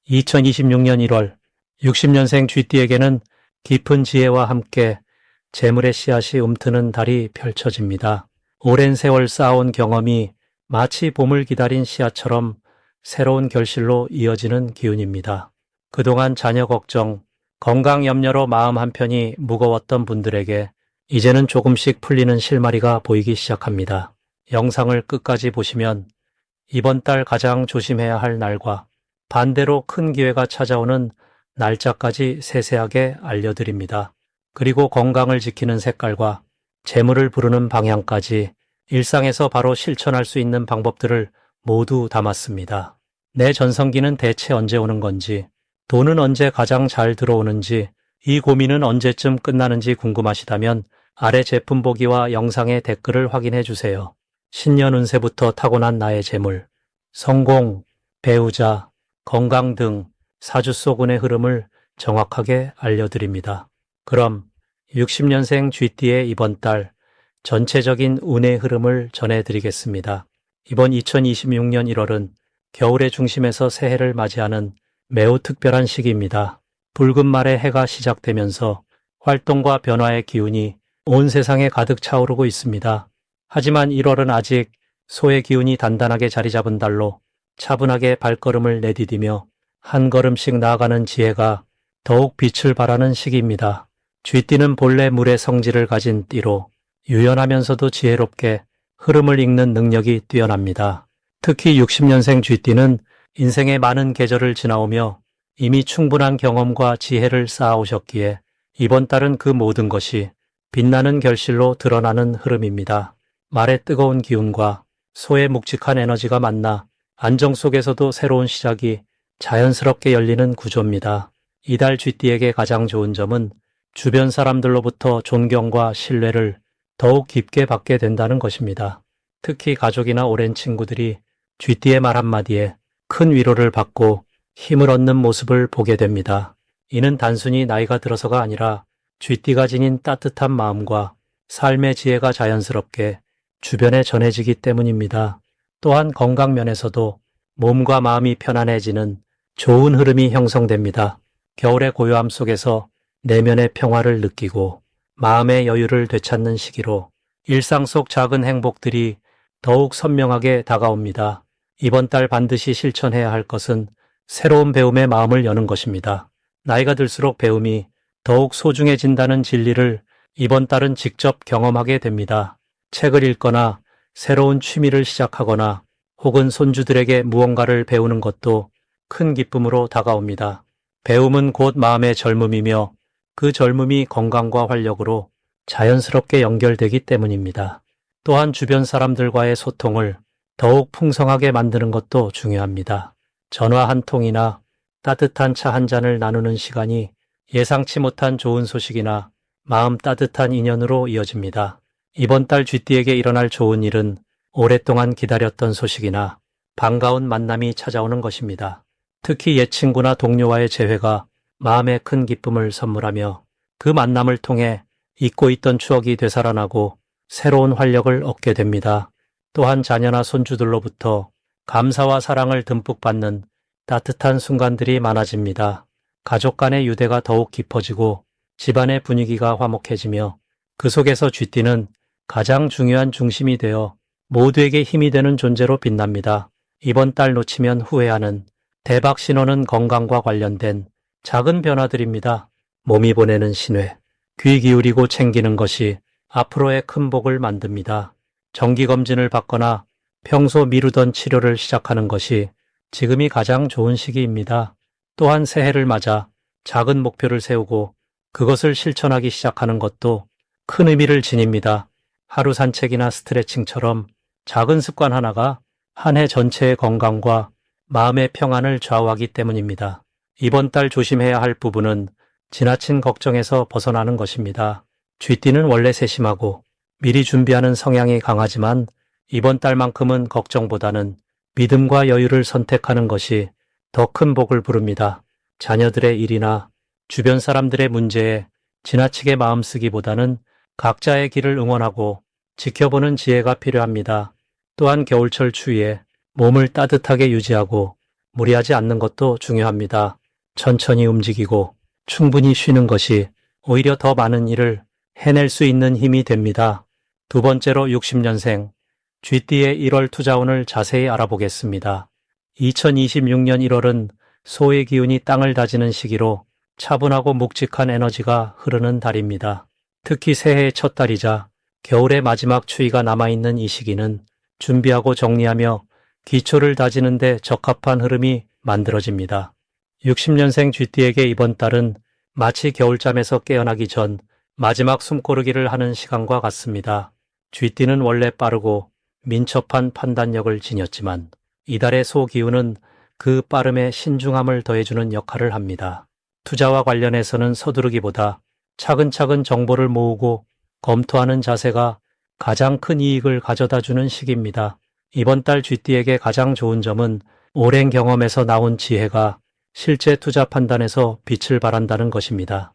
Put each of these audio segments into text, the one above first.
2026년 1월 60년생 쥐띠에게는 깊은 지혜와 함께 재물의 씨앗이 움트는 달이 펼쳐집니다. 오랜 세월 쌓아온 경험이 마치 봄을 기다린 씨앗처럼 새로운 결실로 이어지는 기운입니다. 그동안 자녀 걱정, 건강 염려로 마음 한편이 무거웠던 분들에게 이제는 조금씩 풀리는 실마리가 보이기 시작합니다. 영상을 끝까지 보시면 이번 달 가장 조심해야 할 날과 반대로 큰 기회가 찾아오는 날짜까지 세세하게 알려드립니다. 그리고 건강을 지키는 색깔과 재물을 부르는 방향까지 일상에서 바로 실천할 수 있는 방법들을 모두 담았습니다. 내 전성기는 대체 언제 오는 건지, 돈은 언제 가장 잘 들어오는지, 이 고민은 언제쯤 끝나는지 궁금하시다면 아래 제품 보기와 영상의 댓글을 확인해 주세요. 신년 운세부터 타고난 나의 재물, 성공, 배우자, 건강 등 사주 속 운의 흐름을 정확하게 알려드립니다. 그럼 60년생 쥐띠의 이번 달 전체적인 운의 흐름을 전해드리겠습니다. 이번 2026년 1월은 겨울의 중심에서 새해를 맞이하는 매우 특별한 시기입니다. 붉은 말의 해가 시작되면서 활동과 변화의 기운이 온 세상에 가득 차오르고 있습니다. 하지만 1월은 아직 소의 기운이 단단하게 자리 잡은 달로 차분하게 발걸음을 내디디며 한 걸음씩 나아가는 지혜가 더욱 빛을 발하는 시기입니다. 쥐띠는 본래 물의 성질을 가진 띠로 유연하면서도 지혜롭게 흐름을 읽는 능력이 뛰어납니다. 특히 60년생 쥐띠는 인생의 많은 계절을 지나오며 이미 충분한 경험과 지혜를 쌓아오셨기에 이번 달은 그 모든 것이 빛나는 결실로 드러나는 흐름입니다. 말의 뜨거운 기운과 소의 묵직한 에너지가 만나 안정 속에서도 새로운 시작이 자연스럽게 열리는 구조입니다. 이달 쥐띠에게 가장 좋은 점은 주변 사람들로부터 존경과 신뢰를 더욱 깊게 받게 된다는 것입니다. 특히 가족이나 오랜 친구들이 쥐띠의 말 한마디에 큰 위로를 받고 힘을 얻는 모습을 보게 됩니다. 이는 단순히 나이가 들어서가 아니라 쥐띠가 지닌 따뜻한 마음과 삶의 지혜가 자연스럽게 주변에 전해지기 때문입니다. 또한 건강 면에서도 몸과 마음이 편안해지는 좋은 흐름이 형성됩니다. 겨울의 고요함 속에서 내면의 평화를 느끼고 마음의 여유를 되찾는 시기로 일상 속 작은 행복들이 더욱 선명하게 다가옵니다. 이번 달 반드시 실천해야 할 것은 새로운 배움의 마음을 여는 것입니다. 나이가 들수록 배움이 더욱 소중해진다는 진리를 이번 달은 직접 경험하게 됩니다. 책을 읽거나 새로운 취미를 시작하거나 혹은 손주들에게 무언가를 배우는 것도 큰 기쁨으로 다가옵니다. 배움은 곧 마음의 젊음이며 그 젊음이 건강과 활력으로 자연스럽게 연결되기 때문입니다. 또한 주변 사람들과의 소통을 더욱 풍성하게 만드는 것도 중요합니다. 전화 한 통이나 따뜻한 차 한 잔을 나누는 시간이 예상치 못한 좋은 소식이나 마음 따뜻한 인연으로 이어집니다. 이번 달 쥐띠에게 일어날 좋은 일은 오랫동안 기다렸던 소식이나 반가운 만남이 찾아오는 것입니다. 특히 옛 친구나 동료와의 재회가 마음에 큰 기쁨을 선물하며 그 만남을 통해 잊고 있던 추억이 되살아나고 새로운 활력을 얻게 됩니다. 또한 자녀나 손주들로부터 감사와 사랑을 듬뿍 받는 따뜻한 순간들이 많아집니다. 가족 간의 유대가 더욱 깊어지고 집안의 분위기가 화목해지며 그 속에서 쥐띠는 가장 중요한 중심이 되어 모두에게 힘이 되는 존재로 빛납니다. 이번 달 놓치면 후회하는 대박 신호는 건강과 관련된 작은 변화들입니다. 몸이 보내는 신뢰, 귀 기울이고 챙기는 것이 앞으로의 큰 복을 만듭니다. 정기검진을 받거나 평소 미루던 치료를 시작하는 것이 지금이 가장 좋은 시기입니다. 또한 새해를 맞아 작은 목표를 세우고 그것을 실천하기 시작하는 것도 큰 의미를 지닙니다. 하루 산책이나 스트레칭처럼 작은 습관 하나가 한 해 전체의 건강과 마음의 평안을 좌우하기 때문입니다. 이번 달 조심해야 할 부분은 지나친 걱정에서 벗어나는 것입니다. 쥐띠는 원래 세심하고 미리 준비하는 성향이 강하지만 이번 달만큼은 걱정보다는 믿음과 여유를 선택하는 것이 더 큰 복을 부릅니다. 자녀들의 일이나 주변 사람들의 문제에 지나치게 마음 쓰기보다는 각자의 길을 응원하고 지켜보는 지혜가 필요합니다. 또한 겨울철 추위에 몸을 따뜻하게 유지하고 무리하지 않는 것도 중요합니다. 천천히 움직이고 충분히 쉬는 것이 오히려 더 많은 일을 해낼 수 있는 힘이 됩니다. 두 번째로 60년생 쥐띠의 1월 투자운을 자세히 알아보겠습니다. 2026년 1월은 소의 기운이 땅을 다지는 시기로 차분하고 묵직한 에너지가 흐르는 달입니다. 특히 새해의 첫 달이자 겨울의 마지막 추위가 남아있는 이 시기는 준비하고 정리하며 기초를 다지는 데 적합한 흐름이 만들어집니다. 60년생 쥐띠에게 이번 달은 마치 겨울잠에서 깨어나기 전 마지막 숨고르기를 하는 시간과 같습니다. 쥐띠는 원래 빠르고 민첩한 판단력을 지녔지만 이달의 소기운은 그 빠름에 신중함을 더해주는 역할을 합니다. 투자와 관련해서는 서두르기보다 차근차근 정보를 모으고 검토하는 자세가 가장 큰 이익을 가져다주는 시기입니다. 이번 달 쥐띠에게 가장 좋은 점은 오랜 경험에서 나온 지혜가 실제 투자 판단에서 빛을 발한다는 것입니다.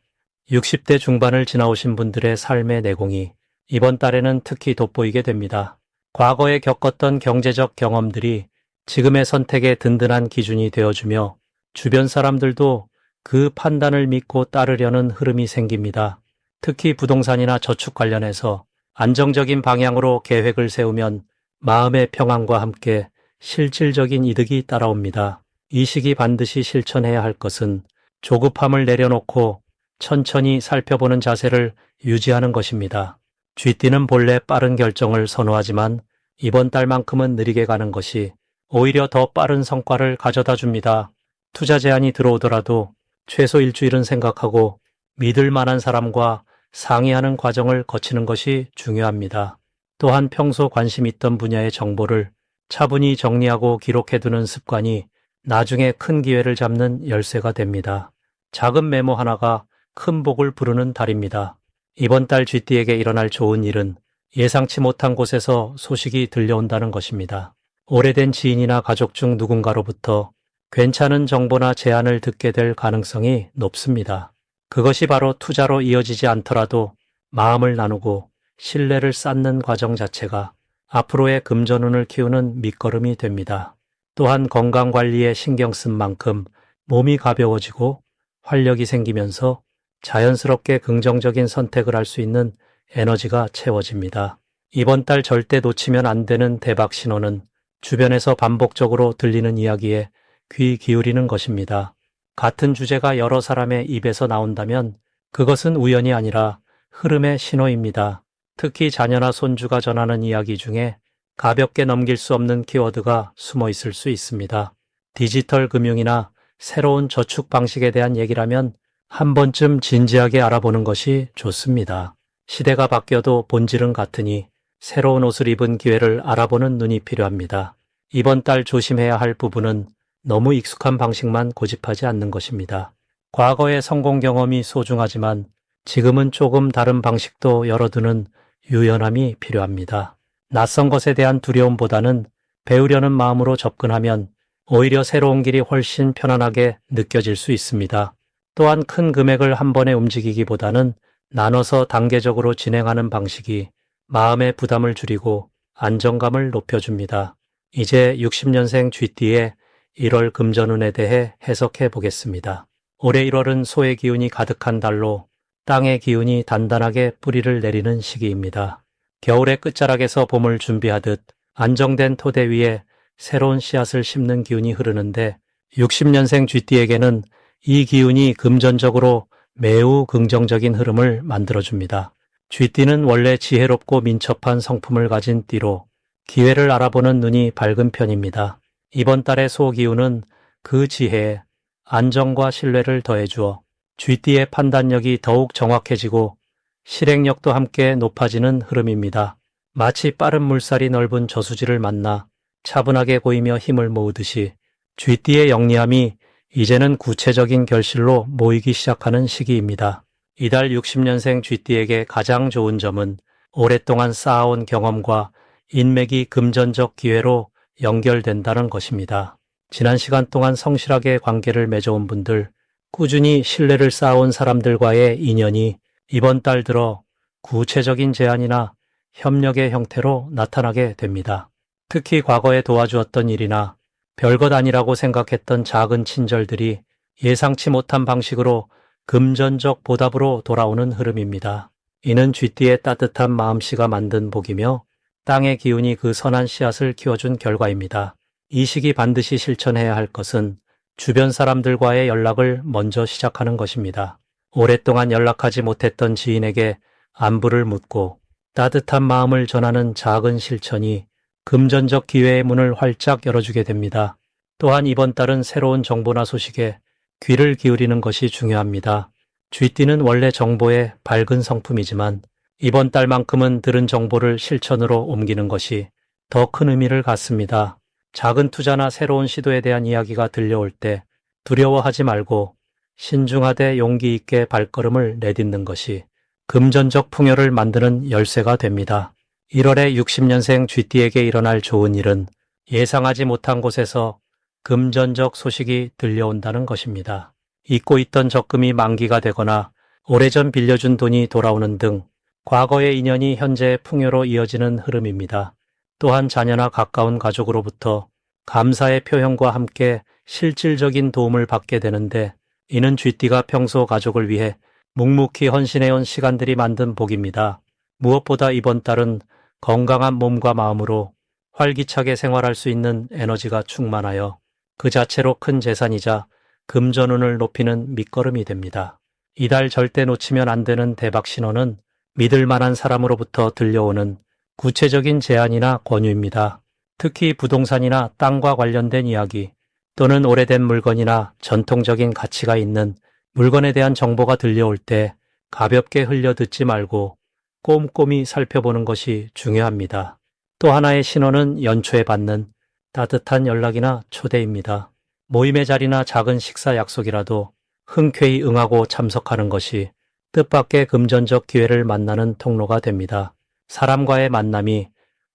60대 중반을 지나오신 분들의 삶의 내공이 이번 달에는 특히 돋보이게 됩니다. 과거에 겪었던 경제적 경험들이 지금의 선택의 든든한 기준이 되어주며 주변 사람들도 그 판단을 믿고 따르려는 흐름이 생깁니다. 특히 부동산이나 저축 관련해서 안정적인 방향으로 계획을 세우면 마음의 평안과 함께 실질적인 이득이 따라옵니다. 이 시기 반드시 실천해야 할 것은 조급함을 내려놓고 천천히 살펴보는 자세를 유지하는 것입니다. 쥐띠는 본래 빠른 결정을 선호하지만 이번 달만큼은 느리게 가는 것이 오히려 더 빠른 성과를 가져다 줍니다. 투자 제안이 들어오더라도 최소 일주일은 생각하고 믿을 만한 사람과 상의하는 과정을 거치는 것이 중요합니다. 또한 평소 관심 있던 분야의 정보를 차분히 정리하고 기록해두는 습관이 나중에 큰 기회를 잡는 열쇠가 됩니다. 작은 메모 하나가 큰 복을 부르는 달입니다. 이번 달 쥐띠에게 일어날 좋은 일은 예상치 못한 곳에서 소식이 들려온다는 것입니다. 오래된 지인이나 가족 중 누군가로부터 괜찮은 정보나 제안을 듣게 될 가능성이 높습니다. 그것이 바로 투자로 이어지지 않더라도 마음을 나누고 신뢰를 쌓는 과정 자체가 앞으로의 금전운을 키우는 밑거름이 됩니다. 또한 건강관리에 신경 쓴 만큼 몸이 가벼워지고 활력이 생기면서 자연스럽게 긍정적인 선택을 할 수 있는 에너지가 채워집니다. 이번 달 절대 놓치면 안 되는 대박 신호는 주변에서 반복적으로 들리는 이야기에 귀 기울이는 것입니다. 같은 주제가 여러 사람의 입에서 나온다면 그것은 우연이 아니라 흐름의 신호입니다. 특히 자녀나 손주가 전하는 이야기 중에 가볍게 넘길 수 없는 키워드가 숨어 있을 수 있습니다. 디지털 금융이나 새로운 저축 방식에 대한 얘기라면 한 번쯤 진지하게 알아보는 것이 좋습니다. 시대가 바뀌어도 본질은 같으니 새로운 옷을 입은 기회를 알아보는 눈이 필요합니다. 이번 달 조심해야 할 부분은 너무 익숙한 방식만 고집하지 않는 것입니다. 과거의 성공 경험이 소중하지만 지금은 조금 다른 방식도 열어두는 유연함이 필요합니다. 낯선 것에 대한 두려움보다는 배우려는 마음으로 접근하면 오히려 새로운 길이 훨씬 편안하게 느껴질 수 있습니다. 또한 큰 금액을 한 번에 움직이기보다는 나눠서 단계적으로 진행하는 방식이 마음의 부담을 줄이고 안정감을 높여줍니다. 이제 60년생 쥐띠의 1월 금전운에 대해 해석해 보겠습니다. 올해 1월은 소의 기운이 가득한 달로 땅의 기운이 단단하게 뿌리를 내리는 시기입니다. 겨울의 끝자락에서 봄을 준비하듯 안정된 토대 위에 새로운 씨앗을 심는 기운이 흐르는데 60년생 쥐띠에게는 이 기운이 금전적으로 매우 긍정적인 흐름을 만들어줍니다. 쥐띠는 원래 지혜롭고 민첩한 성품을 가진 띠로 기회를 알아보는 눈이 밝은 편입니다. 이번 달의 소기운은 그 지혜에 안정과 신뢰를 더해주어 쥐띠의 판단력이 더욱 정확해지고 실행력도 함께 높아지는 흐름입니다. 마치 빠른 물살이 넓은 저수지를 만나 차분하게 고이며 힘을 모으듯이 쥐띠의 영리함이 이제는 구체적인 결실로 모이기 시작하는 시기입니다. 이달 60년생 쥐띠에게 가장 좋은 점은 오랫동안 쌓아온 경험과 인맥이 금전적 기회로 연결된다는 것입니다. 지난 시간 동안 성실하게 관계를 맺어온 분들, 꾸준히 신뢰를 쌓아온 사람들과의 인연이 이번 달 들어 구체적인 제안이나 협력의 형태로 나타나게 됩니다. 특히 과거에 도와주었던 일이나 별것 아니라고 생각했던 작은 친절들이 예상치 못한 방식으로 금전적 보답으로 돌아오는 흐름입니다. 이는 쥐띠의 따뜻한 마음씨가 만든 복이며 땅의 기운이 그 선한 씨앗을 키워준 결과입니다. 이 시기 반드시 실천해야 할 것은 주변 사람들과의 연락을 먼저 시작하는 것입니다. 오랫동안 연락하지 못했던 지인에게 안부를 묻고 따뜻한 마음을 전하는 작은 실천이 금전적 기회의 문을 활짝 열어주게 됩니다. 또한 이번 달은 새로운 정보나 소식에 귀를 기울이는 것이 중요합니다. 쥐띠는 원래 정보의 밝은 성품이지만 이번 달만큼은 들은 정보를 실천으로 옮기는 것이 더 큰 의미를 갖습니다. 작은 투자나 새로운 시도에 대한 이야기가 들려올 때 두려워하지 말고 신중하되 용기 있게 발걸음을 내딛는 것이 금전적 풍요를 만드는 열쇠가 됩니다. 1월에 60년생 쥐띠에게 일어날 좋은 일은 예상하지 못한 곳에서 금전적 소식이 들려온다는 것입니다. 잊고 있던 적금이 만기가 되거나 오래전 빌려준 돈이 돌아오는 등 과거의 인연이 현재의 풍요로 이어지는 흐름입니다. 또한 자녀나 가까운 가족으로부터 감사의 표현과 함께 실질적인 도움을 받게 되는데 이는 쥐띠가 평소 가족을 위해 묵묵히 헌신해온 시간들이 만든 복입니다. 무엇보다 이번 달은 건강한 몸과 마음으로 활기차게 생활할 수 있는 에너지가 충만하여 그 자체로 큰 재산이자 금전운을 높이는 밑거름이 됩니다. 이달 절대 놓치면 안 되는 대박 신호는 믿을 만한 사람으로부터 들려오는 구체적인 제안이나 권유입니다. 특히 부동산이나 땅과 관련된 이야기 또는 오래된 물건이나 전통적인 가치가 있는 물건에 대한 정보가 들려올 때 가볍게 흘려 듣지 말고 꼼꼼히 살펴보는 것이 중요합니다. 또 하나의 신호는 연초에 받는 따뜻한 연락이나 초대입니다. 모임의 자리나 작은 식사 약속이라도 흔쾌히 응하고 참석하는 것이 뜻밖의 금전적 기회를 만나는 통로가 됩니다. 사람과의 만남이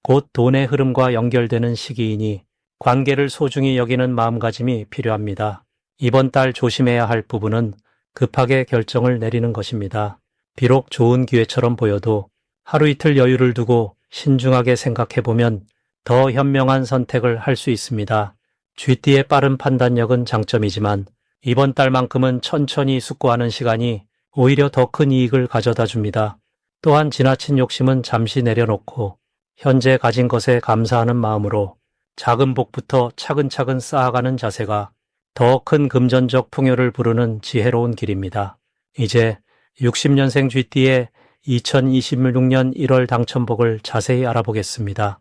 곧 돈의 흐름과 연결되는 시기이니 관계를 소중히 여기는 마음가짐이 필요합니다. 이번 달 조심해야 할 부분은 급하게 결정을 내리는 것입니다. 비록 좋은 기회처럼 보여도 하루 이틀 여유를 두고 신중하게 생각해보면 더 현명한 선택을 할 수 있습니다. 쥐띠의 빠른 판단력은 장점이지만 이번 달만큼은 천천히 숙고하는 시간이 오히려 더 큰 이익을 가져다 줍니다. 또한 지나친 욕심은 잠시 내려놓고 현재 가진 것에 감사하는 마음으로 작은 복부터 차근차근 쌓아가는 자세가 더 큰 금전적 풍요를 부르는 지혜로운 길입니다. 이제 60년생 쥐띠의 2026년 1월 당첨복을 자세히 알아보겠습니다.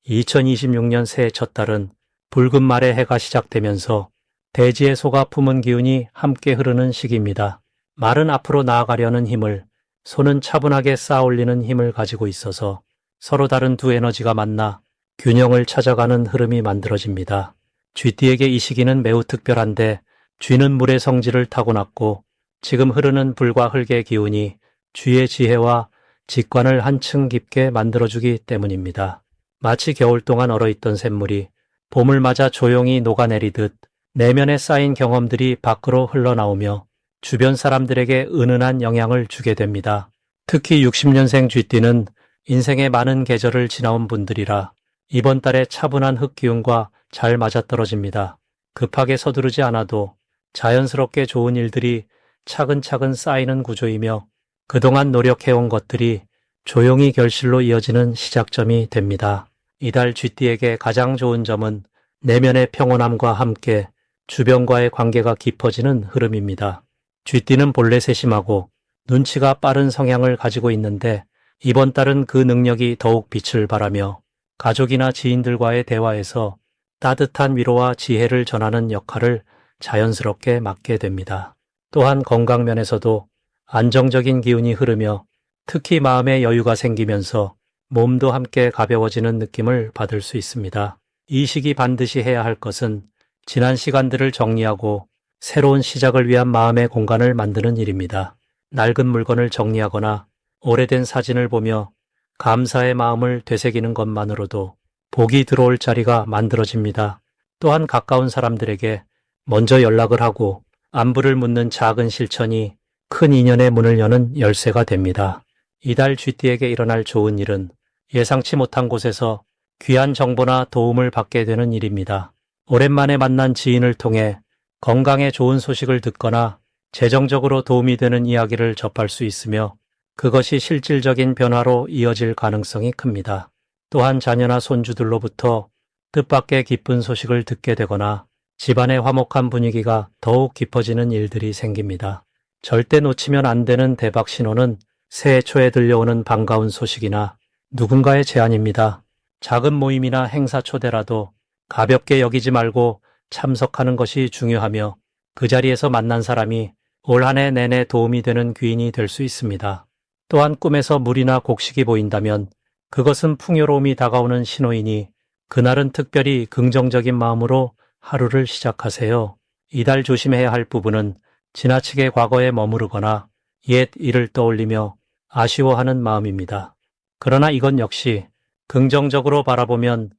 2026년 새해 첫 달은 붉은 말의 해가 시작되면서 대지의 소가 품은 기운이 함께 흐르는 시기입니다. 말은 앞으로 나아가려는 힘을, 소는 차분하게 쌓아올리는 힘을 가지고 있어서 서로 다른 두 에너지가 만나 균형을 찾아가는 흐름이 만들어집니다. 쥐띠에게 이 시기는 매우 특별한데 쥐는 물의 성질을 타고났고 지금 흐르는 불과 흙의 기운이 쥐의 지혜와 직관을 한층 깊게 만들어주기 때문입니다. 마치 겨울 동안 얼어있던 샘물이 봄을 맞아 조용히 녹아내리듯 내면에 쌓인 경험들이 밖으로 흘러나오며 주변 사람들에게 은은한 영향을 주게 됩니다. 특히 60년생 쥐띠는 인생의 많은 계절을 지나온 분들이라 이번 달에 차분한 흙기운과 잘 맞아떨어집니다. 급하게 서두르지 않아도 자연스럽게 좋은 일들이 차근차근 쌓이는 구조이며 그동안 노력해온 것들이 조용히 결실로 이어지는 시작점이 됩니다. 이달 쥐띠에게 가장 좋은 점은 내면의 평온함과 함께 주변과의 관계가 깊어지는 흐름입니다. 쥐띠는 본래 세심하고 눈치가 빠른 성향을 가지고 있는데 이번 달은 그 능력이 더욱 빛을 발하며 가족이나 지인들과의 대화에서 따뜻한 위로와 지혜를 전하는 역할을 자연스럽게 맡게 됩니다. 또한 건강면에서도 안정적인 기운이 흐르며 특히 마음의 여유가 생기면서 몸도 함께 가벼워지는 느낌을 받을 수 있습니다. 이 시기 반드시 해야 할 것은 지난 시간들을 정리하고 새로운 시작을 위한 마음의 공간을 만드는 일입니다. 낡은 물건을 정리하거나 오래된 사진을 보며 감사의 마음을 되새기는 것만으로도 복이 들어올 자리가 만들어집니다. 또한 가까운 사람들에게 먼저 연락을 하고 안부를 묻는 작은 실천이 큰 인연의 문을 여는 열쇠가 됩니다. 이달 쥐띠에게 일어날 좋은 일은 예상치 못한 곳에서 귀한 정보나 도움을 받게 되는 일입니다. 오랜만에 만난 지인을 통해 건강에 좋은 소식을 듣거나 재정적으로 도움이 되는 이야기를 접할 수 있으며 그것이 실질적인 변화로 이어질 가능성이 큽니다. 또한 자녀나 손주들로부터 뜻밖의 기쁜 소식을 듣게 되거나 집안의 화목한 분위기가 더욱 깊어지는 일들이 생깁니다. 절대 놓치면 안 되는 대박 신호는 새해 초에 들려오는 반가운 소식이나 누군가의 제안입니다. 작은 모임이나 행사 초대라도 가볍게 여기지 말고 참석하는 것이 중요하며 그 자리에서 만난 사람이 올 한 해 내내 도움이 되는 귀인이 될 수 있습니다. 또한 꿈에서 물이나 곡식이 보인다면 그것은 풍요로움이 다가오는 신호이니 그날은 특별히 긍정적인 마음으로 하루를 시작하세요. 이달 조심해야 할 부분은 지나치게 과거에 머무르거나 옛 일을 떠올리며 아쉬워하는 마음입니다. 그러나 이건 역시 긍정적으로 바라보면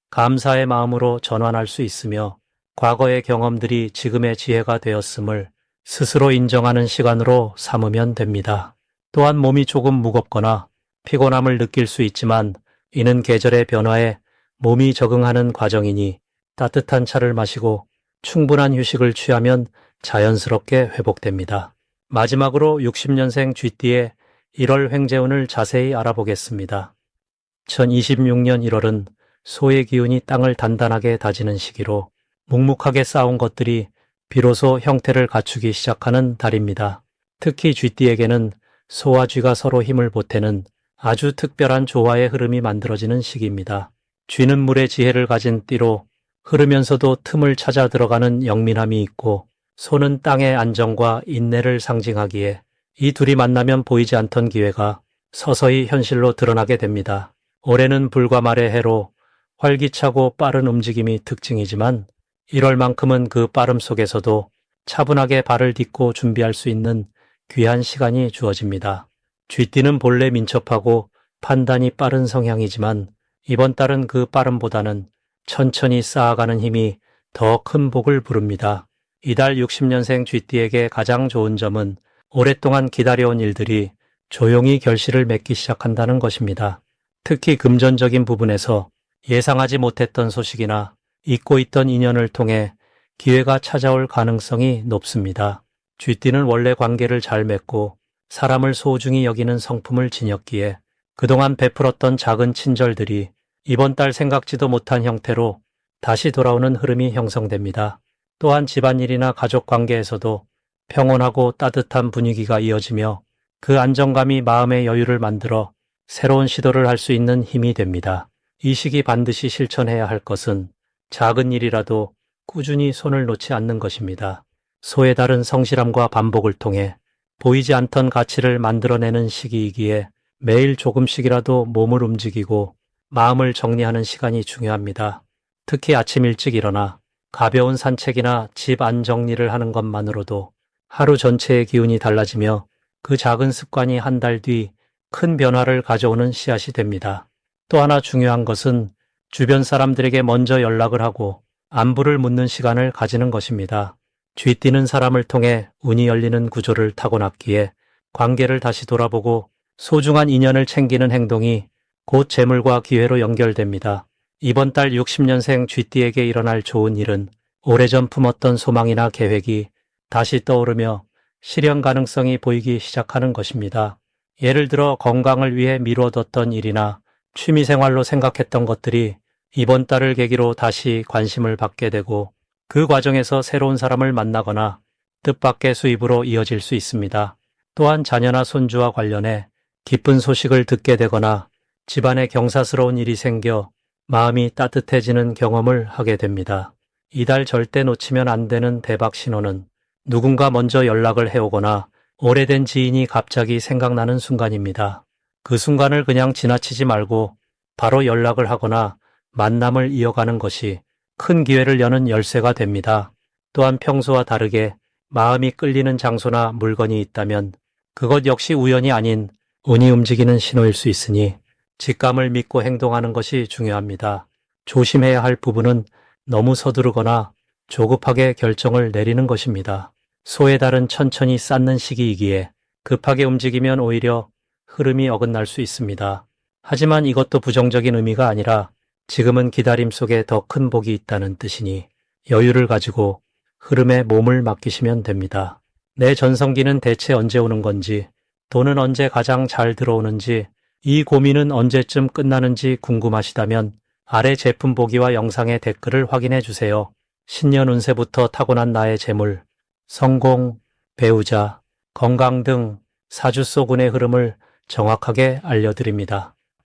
감사의 마음으로 전환할 수 있으며 과거의 경험들이 지금의 지혜가 되었음을 스스로 인정하는 시간으로 삼으면 됩니다. 또한 몸이 조금 무겁거나 피곤함을 느낄 수 있지만 이는 계절의 변화에 몸이 적응하는 과정이니 따뜻한 차를 마시고 충분한 휴식을 취하면 자연스럽게 회복됩니다. 마지막으로 60년생 쥐띠의 1월 횡재운을 자세히 알아보겠습니다. 2026년 1월은 소의 기운이 땅을 단단하게 다지는 시기로 묵묵하게 쌓아온 것들이 비로소 형태를 갖추기 시작하는 달입니다. 특히 쥐띠에게는 소와 쥐가 서로 힘을 보태는 아주 특별한 조화의 흐름이 만들어지는 시기입니다. 쥐는 물의 지혜를 가진 띠로 흐르면서도 틈을 찾아 들어가는 영민함이 있고 소는 땅의 안정과 인내를 상징하기에 이 둘이 만나면 보이지 않던 기회가 서서히 현실로 드러나게 됩니다. 올해는 불과 말의 해로 활기차고 빠른 움직임이 특징이지만 1월만큼은 그 빠름 속에서도 차분하게 발을 딛고 준비할 수 있는 귀한 시간이 주어집니다. 쥐띠는 본래 민첩하고 판단이 빠른 성향이지만 이번 달은 그 빠름보다는 천천히 쌓아가는 힘이 더 큰 복을 부릅니다. 이달 60년생 쥐띠에게 가장 좋은 점은 오랫동안 기다려온 일들이 조용히 결실을 맺기 시작한다는 것입니다. 특히 금전적인 부분에서 예상하지 못했던 소식이나 잊고 있던 인연을 통해 기회가 찾아올 가능성이 높습니다. 쥐띠는 원래 관계를 잘 맺고 사람을 소중히 여기는 성품을 지녔기에 그동안 베풀었던 작은 친절들이 이번 달 생각지도 못한 형태로 다시 돌아오는 흐름이 형성됩니다. 또한 집안일이나 가족 관계에서도 평온하고 따뜻한 분위기가 이어지며 그 안정감이 마음의 여유를 만들어 새로운 시도를 할 수 있는 힘이 됩니다. 이 시기 반드시 실천해야 할 것은 작은 일이라도 꾸준히 손을 놓지 않는 것입니다. 소의 달은 성실함과 반복을 통해 보이지 않던 가치를 만들어내는 시기이기에 매일 조금씩이라도 몸을 움직이고 마음을 정리하는 시간이 중요합니다. 특히 아침 일찍 일어나 가벼운 산책이나 집 안 정리를 하는 것만으로도 하루 전체의 기운이 달라지며 그 작은 습관이 한 달 뒤 큰 변화를 가져오는 씨앗이 됩니다. 또 하나 중요한 것은 주변 사람들에게 먼저 연락을 하고 안부를 묻는 시간을 가지는 것입니다. 쥐띠는 사람을 통해 운이 열리는 구조를 타고났기에 관계를 다시 돌아보고 소중한 인연을 챙기는 행동이 곧 재물과 기회로 연결됩니다. 이번 달 60년생 쥐띠에게 일어날 좋은 일은 오래전 품었던 소망이나 계획이 다시 떠오르며 실현 가능성이 보이기 시작하는 것입니다. 예를 들어 건강을 위해 미뤄뒀던 일이나 취미생활로 생각했던 것들이 이번 달을 계기로 다시 관심을 받게 되고 그 과정에서 새로운 사람을 만나거나 뜻밖의 수입으로 이어질 수 있습니다. 또한 자녀나 손주와 관련해 기쁜 소식을 듣게 되거나 집안에 경사스러운 일이 생겨 마음이 따뜻해지는 경험을 하게 됩니다. 이달 절대 놓치면 안 되는 대박 신호는 누군가 먼저 연락을 해오거나 오래된 지인이 갑자기 생각나는 순간입니다. 그 순간을 그냥 지나치지 말고 바로 연락을 하거나 만남을 이어가는 것이 큰 기회를 여는 열쇠가 됩니다. 또한 평소와 다르게 마음이 끌리는 장소나 물건이 있다면 그것 역시 우연이 아닌 운이 움직이는 신호일 수 있으니 직감을 믿고 행동하는 것이 중요합니다. 조심해야 할 부분은 너무 서두르거나 조급하게 결정을 내리는 것입니다. 소의 달은 천천히 쌓는 시기이기에 급하게 움직이면 오히려 흐름이 어긋날 수 있습니다. 하지만 이것도 부정적인 의미가 아니라 지금은 기다림 속에 더 큰 복이 있다는 뜻이니 여유를 가지고 흐름에 몸을 맡기시면 됩니다. 내 전성기는 대체 언제 오는 건지, 돈은 언제 가장 잘 들어오는지, 이 고민은 언제쯤 끝나는지 궁금하시다면 아래 제품 보기와 영상의 댓글을 확인해 주세요. 신년 운세부터 타고난 나의 재물, 성공, 배우자, 건강 등 사주 속 운의 흐름을 정확하게 알려드립니다.